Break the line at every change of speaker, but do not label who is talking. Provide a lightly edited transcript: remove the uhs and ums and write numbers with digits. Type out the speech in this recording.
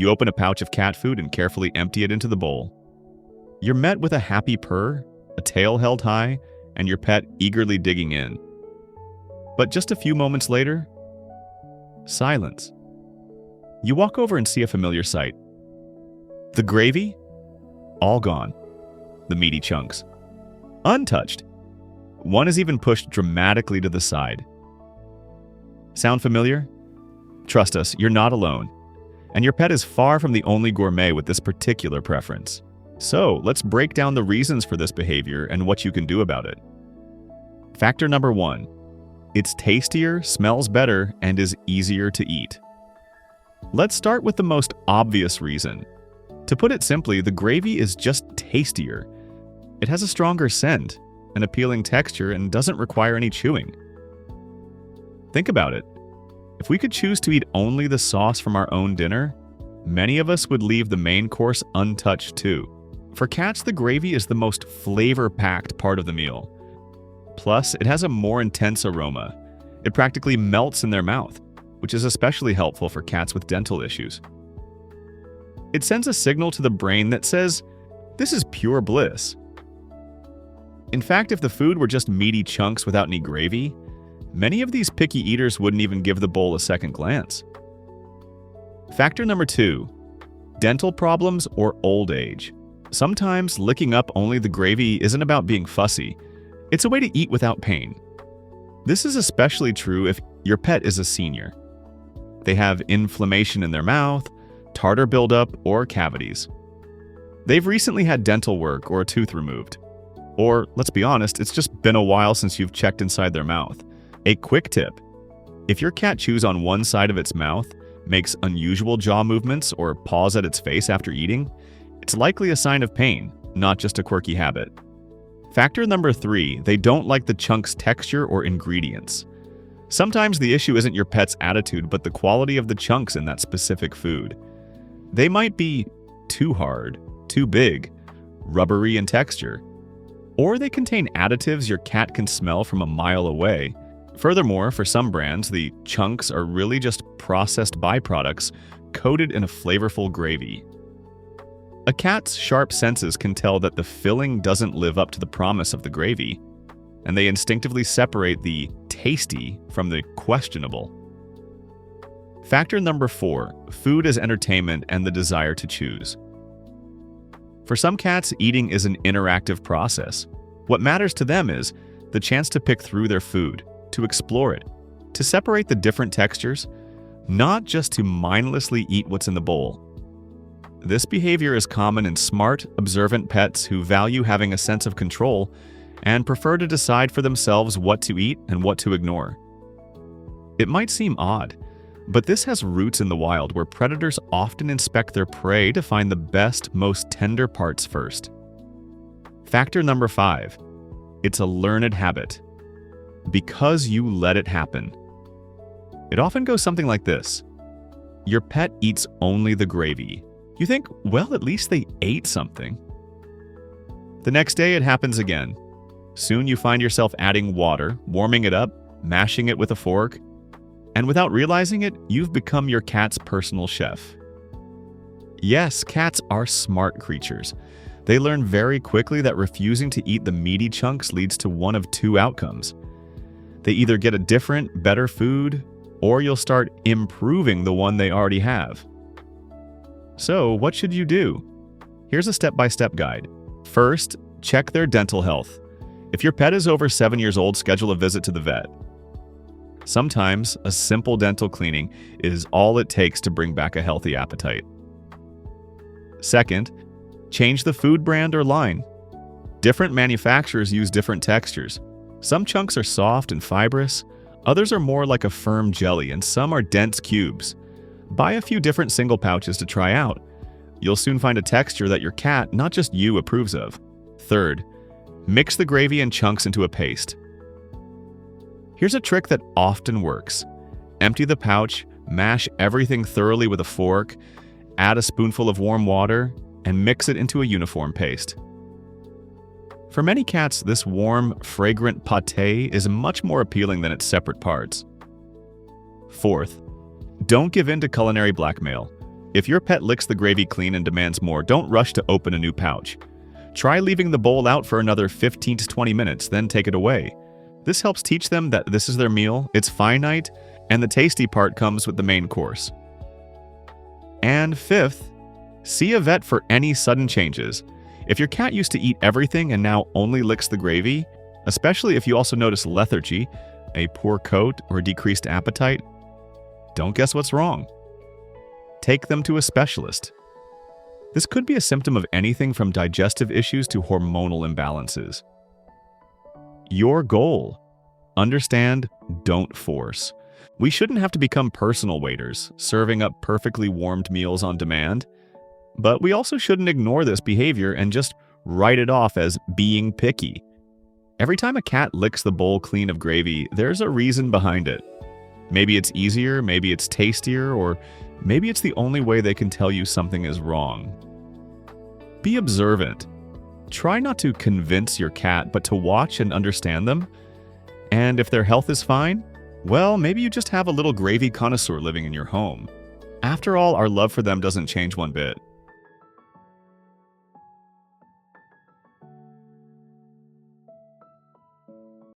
You open a pouch of cat food and carefully empty it into the bowl. You're met with a happy purr, a tail held high, and your pet eagerly digging in. But just a few moments later, silence. You walk over and see a familiar sight. The gravy? All gone. The meaty chunks. Untouched. One is even pushed dramatically to the side. Sound familiar? Trust us, you're not alone. And your pet is far from the only gourmet with this particular preference. So, let's break down the reasons for this behavior and what you can do about it. Factor number 1. It's tastier, smells better, and is easier to eat. Let's start with the most obvious reason. To put it simply, the gravy is just tastier. It has a stronger scent, an appealing texture, and doesn't require any chewing. Think about it. If we could choose to eat only the sauce from our own dinner, many of us would leave the main course untouched too. For cats, the gravy is the most flavor-packed part of the meal. Plus, it has a more intense aroma. It practically melts in their mouth, which is especially helpful for cats with dental issues. It sends a signal to the brain that says, "This is pure bliss." In fact, if the food were just meaty chunks without any gravy, many of these picky eaters wouldn't even give the bowl a second glance. Factor number 2. Dental problems or old age. Sometimes licking up only the gravy isn't about being fussy. It's a way to eat without pain. This is especially true if your pet is a senior. They have inflammation in their mouth, tartar buildup, or cavities. They've recently had dental work or a tooth removed. Or, let's be honest, it's just been a while since you've checked inside their mouth. A quick tip: if your cat chews on one side of its mouth, makes unusual jaw movements, or paws at its face after eating, it's likely a sign of pain, not just a quirky habit. Factor number 3, they don't like the chunk's texture or ingredients. Sometimes the issue isn't your pet's attitude, but the quality of the chunks in that specific food. They might be too hard, too big, rubbery in texture, or they contain additives your cat can smell from a mile away. Furthermore, for some brands, the chunks are really just processed byproducts coated in a flavorful gravy. A cat's sharp senses can tell that the filling doesn't live up to the promise of the gravy, and they instinctively separate the tasty from the questionable. Factor number 4, food as entertainment and the desire to choose. For some cats, eating is an interactive process. What matters to them is the chance to pick through their food, to explore it, to separate the different textures, not just to mindlessly eat what's in the bowl. This behavior is common in smart, observant pets who value having a sense of control and prefer to decide for themselves what to eat and what to ignore. It might seem odd, but this has roots in the wild where predators often inspect their prey to find the best, most tender parts first. Factor number 5. It's a learned habit. Because you let it happen. It often goes something like this. Your pet eats only the gravy. You think, well, at least they ate something. The next day it happens again. Soon you find yourself adding water, warming it up, mashing it with a fork, and without realizing it, you've become your cat's personal chef. Yes, cats are smart creatures. They learn very quickly that refusing to eat the meaty chunks leads to one of two outcomes. They either get a different, better food, or you'll start improving the one they already have. So, what should you do? Here's a step-by-step guide. First, check their dental health. If your pet is over 7 years old, schedule a visit to the vet. Sometimes, a simple dental cleaning is all it takes to bring back a healthy appetite. Second, change the food brand or line. Different manufacturers use different textures. Some chunks are soft and fibrous, others are more like a firm jelly, and some are dense cubes. Buy a few different single pouches to try out. You'll soon find a texture that your cat, not just you, approves of. Third, mix the gravy and chunks into a paste. Here's a trick that often works. Empty the pouch, mash everything thoroughly with a fork, add a spoonful of warm water, and mix it into a uniform paste. For many cats, this warm, fragrant pâté is much more appealing than its separate parts. Fourth, don't give in to culinary blackmail. If your pet licks the gravy clean and demands more, don't rush to open a new pouch. Try leaving the bowl out for another 15 to 20 minutes, then take it away. This helps teach them that this is their meal, it's finite, and the tasty part comes with the main course. And fifth, see a vet for any sudden changes. If your cat used to eat everything and now only licks the gravy, especially if you also notice lethargy, a poor coat, or decreased appetite, don't guess what's wrong. Take them to a specialist. This could be a symptom of anything from digestive issues to hormonal imbalances. Your goal: understand, don't force. We shouldn't have to become personal waiters, serving up perfectly warmed meals on demand. But we also shouldn't ignore this behavior and just write it off as being picky. Every time a cat licks the bowl clean of gravy, there's a reason behind it. Maybe it's easier, maybe it's tastier, or maybe it's the only way they can tell you something is wrong. Be observant. Try not to convince your cat, but to watch and understand them. And if their health is fine, well, maybe you just have a little gravy connoisseur living in your home. After all, our love for them doesn't change one bit.